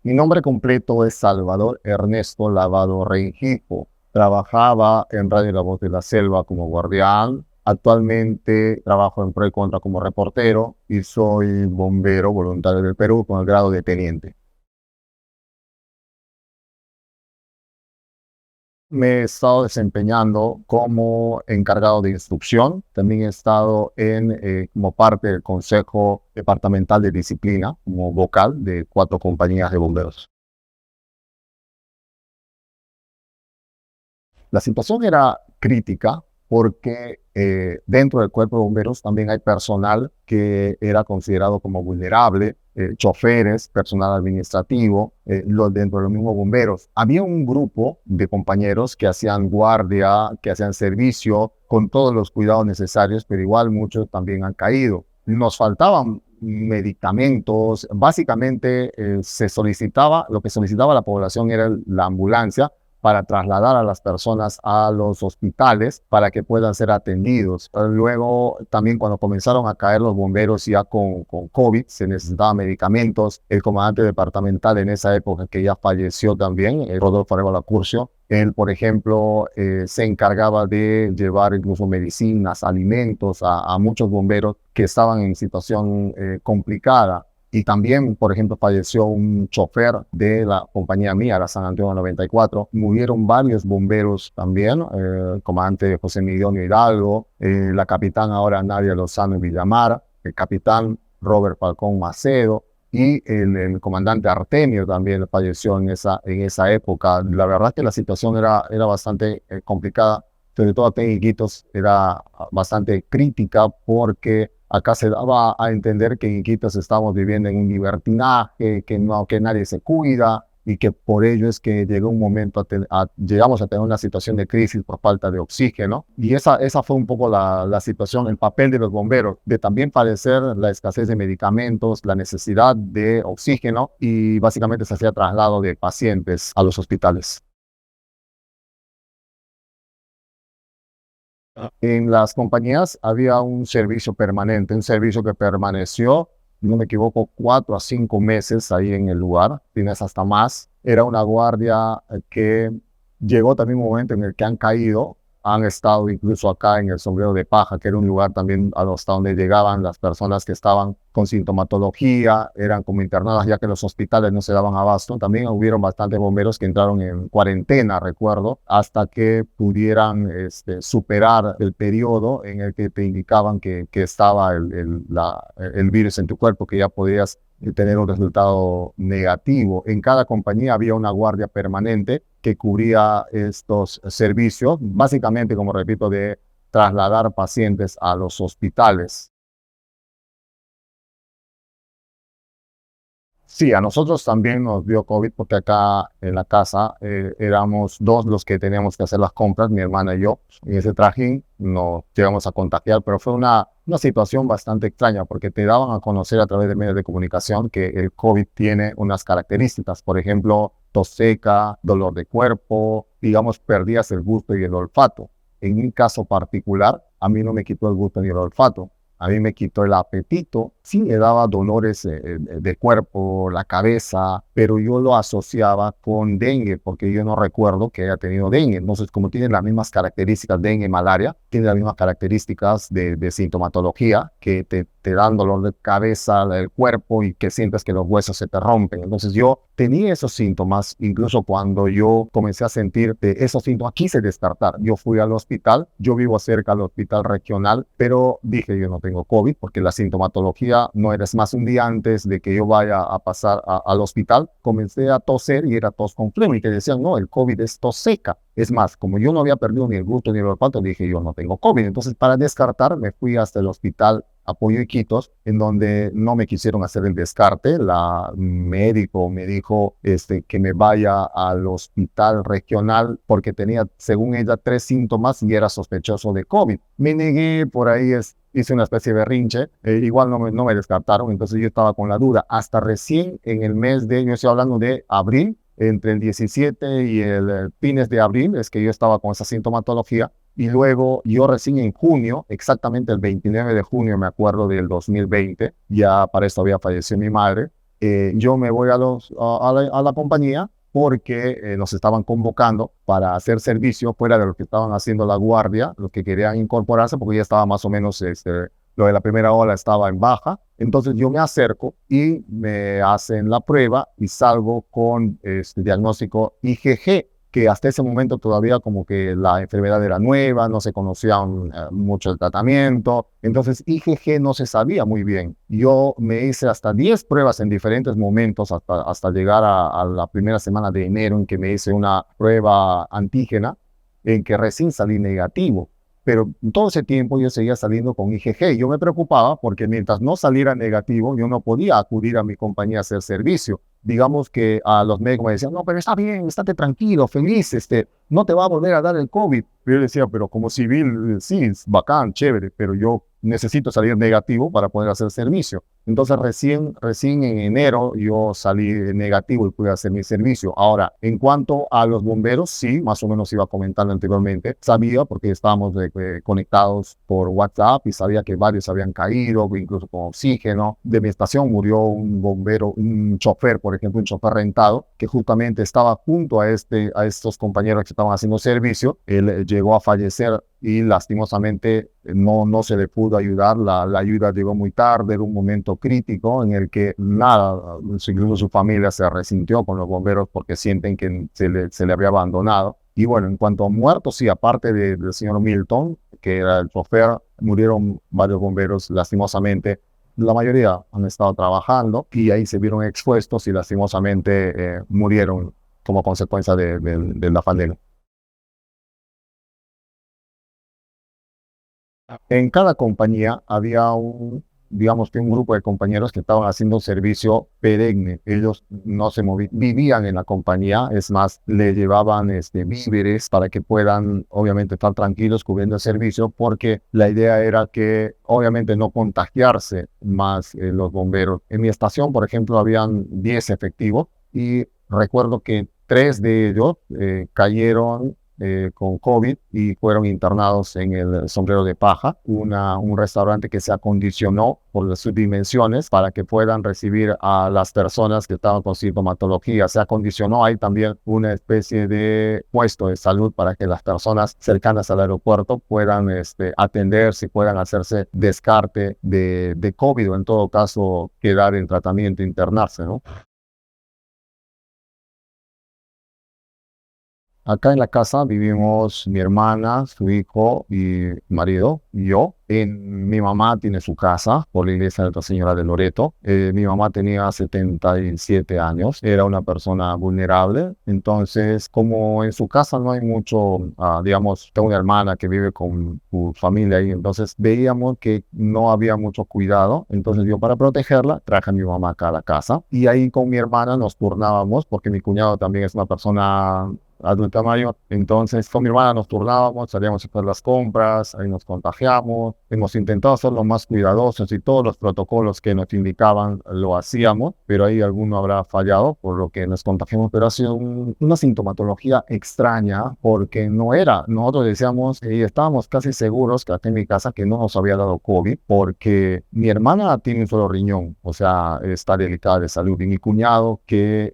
Mi nombre completo es Salvador Ernesto Lavado Rengifo. Trabajaba en Radio La Voz de la Selva como guardián. Actualmente trabajo en Pro y Contra como reportero y soy bombero voluntario del Perú con el grado de teniente. Me he estado desempeñando como encargado de instrucción. También he estado como parte del Consejo Departamental de Disciplina, como vocal de 4 compañías de bomberos. La situación era crítica porque dentro del cuerpo de bomberos también hay personal que era considerado como vulnerable, choferes, personal administrativo, dentro de los mismos bomberos. Había un grupo de compañeros que hacían guardia, que hacían servicio con todos los cuidados necesarios, pero igual muchos también han caído. Nos faltaban medicamentos, básicamente lo que solicitaba la población era la ambulancia para trasladar a las personas a los hospitales para que puedan ser atendidos. Luego, también cuando comenzaron a caer los bomberos ya con COVID, se necesitaban medicamentos. El comandante departamental en esa época, que ya falleció también, Rodolfo Arevalo Curcio, él, por ejemplo, se encargaba de llevar incluso medicinas, alimentos a muchos bomberos que estaban en situación complicada. Y también, por ejemplo, falleció un chofer de la compañía mía, la San Antonio 94. Murieron varios bomberos también, el comandante José Miguel Hidalgo, la capitán ahora Nadia Lozano Villamar, el capitán Robert Falcón Macedo y el comandante Artemio también falleció en esa época. La verdad que la situación era bastante complicada, sobre todo a Iquitos era bastante crítica porque acá se daba a entender que en Iquitos estamos viviendo en un libertinaje, que nadie se cuida y que por ello es que llegó un momento, llegamos a tener una situación de crisis por falta de oxígeno. Y esa fue un poco la situación, el papel de los bomberos, de también padecer la escasez de medicamentos, la necesidad de oxígeno y básicamente se hacía traslado de pacientes a los hospitales. En las compañías había un servicio permanente, un servicio que permaneció, no me equivoco, 4 a 5 meses ahí en el lugar, tienes hasta más. Era una guardia que llegó también un momento en el que han caído, han estado incluso acá en el Sombrero de Paja, que era un lugar también hasta donde llegaban las personas que estaban con sintomatología, eran como internadas ya que los hospitales no se daban abasto. También hubieron bastantes bomberos que entraron en cuarentena, recuerdo, hasta que pudieran superar el periodo en el que te indicaban que estaba el virus en tu cuerpo, que ya podías tener un resultado negativo. En cada compañía había una guardia permanente que cubría estos servicios, básicamente, como repito, de trasladar pacientes a los hospitales. Sí, a nosotros también nos dio COVID porque acá en la casa éramos 2 los que teníamos que hacer las compras, mi hermana y yo. En ese trajín nos llegamos a contagiar, pero fue una situación bastante extraña porque te daban a conocer a través de medios de comunicación que el COVID tiene unas características, por ejemplo, tos seca, dolor de cuerpo, digamos, perdías el gusto y el olfato. En mi caso particular, a mí no me quitó el gusto ni el olfato. A mí me quitó el apetito, sí me daba dolores de cuerpo, la cabeza, pero yo lo asociaba con dengue, porque yo no recuerdo que haya tenido dengue. Entonces, como tiene las mismas características dengue y malaria, tiene las mismas características de sintomatología, que te dan dolor de cabeza, del cuerpo y que sientes que los huesos se te rompen. Entonces, yo tenía esos síntomas, incluso cuando yo comencé a sentir esos síntomas, quise descartar. Yo fui al hospital, yo vivo cerca del hospital regional, pero dije, yo no tengo COVID, porque la sintomatología no eres más. Un día antes de que yo vaya a pasar al hospital, comencé a toser y era tos con flema y te decían, no, el COVID es tos seca. Es más, como yo no había perdido ni el gusto ni el olfato, dije, yo no tengo COVID. Entonces, para descartar, me fui hasta el hospital Apoyo Iquitos, en donde no me quisieron hacer el descarte. La médico me dijo que me vaya al hospital regional porque tenía, según ella, 3 síntomas y era sospechoso de COVID. Me negué, por ahí hice una especie de berrinche, igual no me descartaron, entonces yo estaba con la duda. Hasta recién en el mes yo estoy hablando de abril, entre el 17 y el fines de abril, es que yo estaba con esa sintomatología. Y luego yo recién en junio, exactamente el 29 de junio, me acuerdo del 2020, ya para esto había fallecido mi madre, yo me voy a la compañía porque nos estaban convocando para hacer servicio fuera de lo que estaban haciendo la guardia, los que querían incorporarse, porque ya estaba más o menos, lo de la primera ola estaba en baja. Entonces yo me acerco y me hacen la prueba y salgo con este diagnóstico IgG, que hasta ese momento todavía como que la enfermedad era nueva, no se conocía mucho el tratamiento, entonces IgG no se sabía muy bien. Yo me hice hasta 10 pruebas en diferentes momentos hasta llegar a la primera semana de enero en que me hice una prueba antígena en que recién salí negativo. Pero todo ese tiempo yo seguía saliendo con IgG. Yo me preocupaba porque mientras no saliera negativo, yo no podía acudir a mi compañía a hacer servicio. Digamos que a los médicos me decían, no, pero está bien, estate tranquilo, feliz, no te va a volver a dar el COVID. Pero yo decía, pero como civil, sí, es bacán, chévere, pero yo necesito salir negativo para poder hacer servicio. Entonces recién en enero yo salí negativo y pude hacer mi servicio. Ahora, en cuanto a los bomberos, sí, más o menos iba comentando anteriormente, sabía porque estábamos conectados por WhatsApp y sabía que varios habían caído, incluso con oxígeno. De mi estación murió un bombero, un chofer, por ejemplo, un chofer rentado, que justamente estaba junto a estos compañeros que estaban haciendo servicio. Él llegó a fallecer y lastimosamente no se le pudo ayudar. La ayuda llegó muy tarde, era un momento crítico en el que nada, incluso su familia se resintió con los bomberos porque sienten que se le había abandonado. Y bueno, en cuanto a muertos, sí, aparte del señor Milton, que era el chofer, murieron varios bomberos lastimosamente. La mayoría han estado trabajando y ahí se vieron expuestos y lastimosamente murieron como consecuencia de la pandemia. En cada compañía había digamos que un grupo de compañeros que estaban haciendo servicio perenne. Ellos no se movían, vivían en la compañía, es más, le llevaban víveres para que puedan, obviamente, estar tranquilos cubriendo el servicio, porque la idea era que, obviamente, no contagiarse más los bomberos. En mi estación, por ejemplo, habían 10 efectivos y recuerdo que 3 de ellos cayeron con COVID y fueron internados en el Sombrero de Paja, un restaurante que se acondicionó por sus dimensiones para que puedan recibir a las personas que estaban con sintomatología. Se acondicionó ahí también una especie de puesto de salud para que las personas cercanas al aeropuerto puedan atenderse y puedan hacerse descarte de COVID o en todo caso quedar en tratamiento, internarse, ¿no? Acá en la casa vivimos mi hermana, su hijo y marido, y yo. Mi mamá tiene su casa por la iglesia de Nuestra Señora de Loreto. Mi mamá tenía 77 años, era una persona vulnerable. Entonces, como en su casa no hay mucho, digamos, tengo una hermana que vive con su familia ahí, entonces veíamos que no había mucho cuidado. Entonces yo para protegerla traje a mi mamá acá a la casa y ahí con mi hermana nos turnábamos porque mi cuñado también es una persona adulta mayor. Entonces, con mi hermana nos turnábamos, salíamos a hacer las compras, ahí nos contagiamos. Hemos intentado ser lo más cuidadosos y todos los protocolos que nos indicaban lo hacíamos, pero ahí alguno habrá fallado, por lo que nos contagiamos. Pero ha sido una sintomatología extraña, porque no era, nosotros decíamos y estábamos casi seguros que acá en mi casa que no nos había dado COVID, porque mi hermana tiene un solo riñón, o sea, está delicada de salud, y mi cuñado, que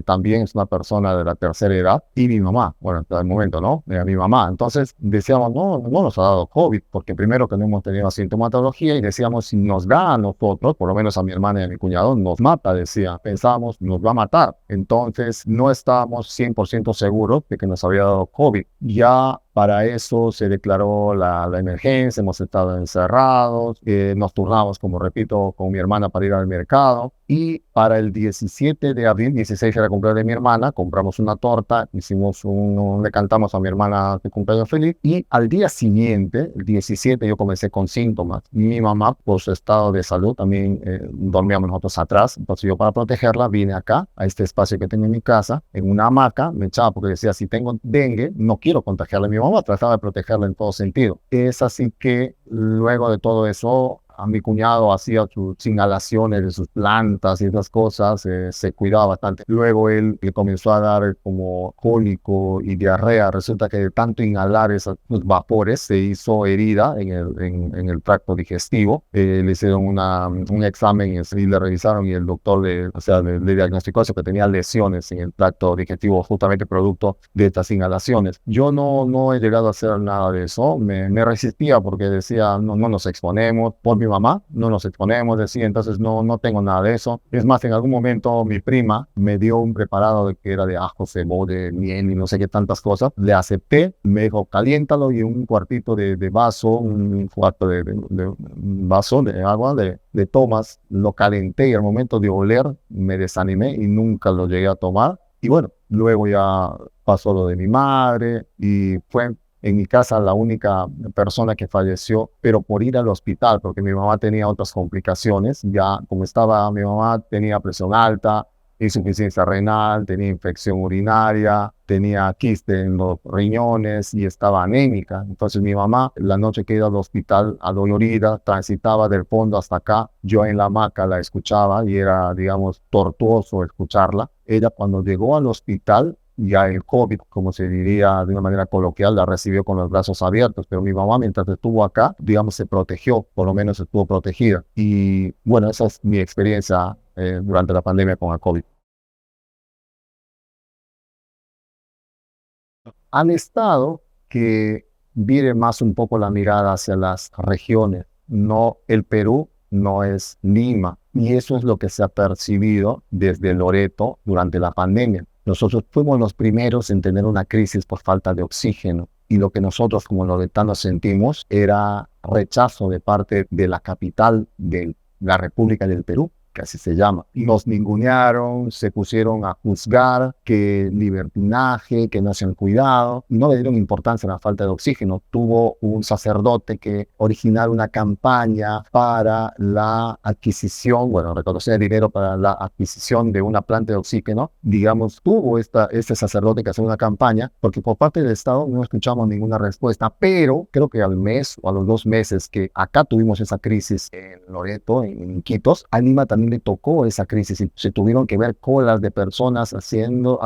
también es una persona de la tercera edad, y mi mamá, bueno, hasta el momento, ¿no? Mi mamá. Entonces decíamos, no nos ha dado COVID, porque primero que no hemos tenido sintomatología, y decíamos, si nos da a nosotros, por lo menos a mi hermana y a mi cuñado, nos mata, decía. Pensábamos, nos va a matar. Entonces no estábamos 100% seguros de que nos había dado COVID. Ya para eso se declaró la emergencia, hemos estado encerrados, nos turnamos, como repito, con mi hermana para ir al mercado. Y para el 17 de abril, 16 era el cumpleaños de mi hermana, compramos una torta, le cantamos a mi hermana que cumpleaños feliz. Y al día siguiente, el 17, yo comencé con síntomas. Mi mamá, por su estado de salud, también dormíamos nosotros atrás. Entonces yo, para protegerla, vine acá, a este espacio que tengo en mi casa, en una hamaca. Me echaba porque decía, si tengo dengue, no quiero contagiarle a mi mamá. Trataba de protegerla en todo sentido. Es así que luego de todo eso, a mi cuñado hacía sus inhalaciones de sus plantas y esas cosas, se cuidaba bastante. Luego él le comenzó a dar como cólico y diarrea. Resulta que de tanto inhalar esos vapores se hizo herida en el tracto digestivo. Le hicieron un examen y le revisaron y el doctor le diagnosticó eso, que tenía lesiones en el tracto digestivo justamente producto de estas inhalaciones. Yo no he llegado a hacer nada de eso. Me resistía porque decía, no nos exponemos. Por mi mamá, no nos exponemos, decía, entonces no tengo nada de eso. Es más, en algún momento mi prima me dio un preparado que era de ajo, cebolla, miel y no sé qué tantas cosas. Le acepté, me dijo, caliéntalo y un cuartito de vaso, un cuarto de vaso de agua, de tomas, lo calenté y al momento de oler me desanimé y nunca lo llegué a tomar. Y bueno, luego ya pasó lo de mi madre y fue en mi casa la única persona que falleció, pero por ir al hospital, porque mi mamá tenía otras complicaciones. Ya como estaba, mi mamá tenía presión alta, insuficiencia renal, tenía infección urinaria, tenía quiste en los riñones y estaba anémica. Entonces mi mamá, la noche que iba al hospital adolorida, transitaba del fondo hasta acá. Yo en la hamaca la escuchaba y era, digamos, tortuoso escucharla. Ella cuando llegó al hospital, ya el COVID, como se diría de una manera coloquial, la recibió con los brazos abiertos, pero mi mamá mientras estuvo acá, digamos, se protegió, por lo menos estuvo protegida. Y bueno, esa es mi experiencia durante la pandemia con el COVID. Han estado que vire más un poco la mirada hacia las regiones. No, el Perú no es Lima. Y eso es lo que se ha percibido desde Loreto durante la pandemia. Nosotros fuimos los primeros en tener una crisis por falta de oxígeno. Y lo que nosotros como loretanos sentimos era rechazo de parte de la capital de la República del Perú, que así se llama. Nos ningunearon, se pusieron a juzgar que libertinaje, que no se han cuidado, no le dieron importancia a la falta de oxígeno. Tuvo un sacerdote que originar una campaña para la adquisición, bueno, reconocer dinero para la adquisición de una planta de oxígeno. Digamos, tuvo este sacerdote que hacer una campaña, porque por parte del Estado no escuchamos ninguna respuesta, pero creo que al mes o a los 2 meses que acá tuvimos esa crisis en Loreto, en Iquitos, a Lima también le tocó esa crisis y se tuvieron que ver colas de personas haciendo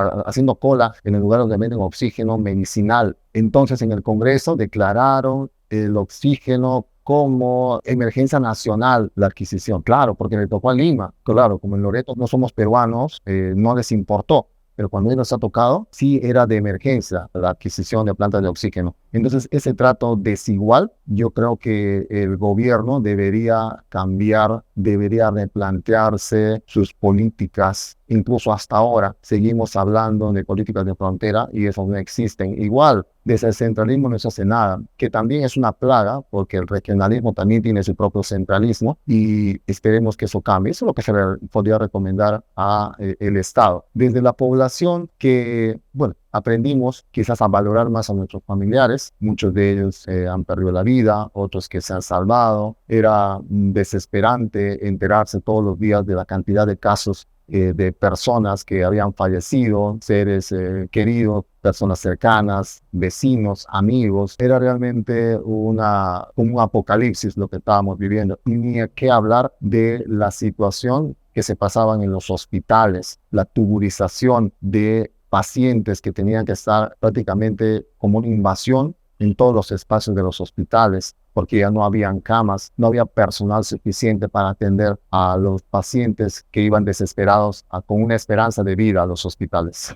cola en el lugar donde venden oxígeno medicinal. Entonces en el Congreso declararon el oxígeno como emergencia nacional, la adquisición. Claro, porque le tocó a Lima. Claro, como en Loreto no somos peruanos, no les importó. Pero cuando ellos ha tocado, sí era de emergencia la adquisición de plantas de oxígeno. Entonces, ese trato desigual, yo creo que el gobierno debería cambiar, debería replantearse sus políticas. Incluso hasta ahora seguimos hablando de políticas de frontera y eso no existen. Igual, desde el centralismo no se hace nada, que también es una plaga porque el regionalismo también tiene su propio centralismo y esperemos que eso cambie. Eso es lo que se podría recomendar a el Estado. Desde la población que, bueno, aprendimos quizás a valorar más a nuestros familiares. Muchos de ellos han perdido la vida, otros que se han salvado. Era desesperante enterarse todos los días de la cantidad de casos de personas que habían fallecido, seres queridos, personas cercanas, vecinos, amigos. Era realmente un apocalipsis lo que estábamos viviendo. Y ni qué hablar de la situación que se pasaban en los hospitales, la tuburización de pacientes que tenían que estar prácticamente como una invasión en todos los espacios de los hospitales, porque ya no habían camas, no había personal suficiente para atender a los pacientes que iban desesperados con una esperanza de vida a los hospitales.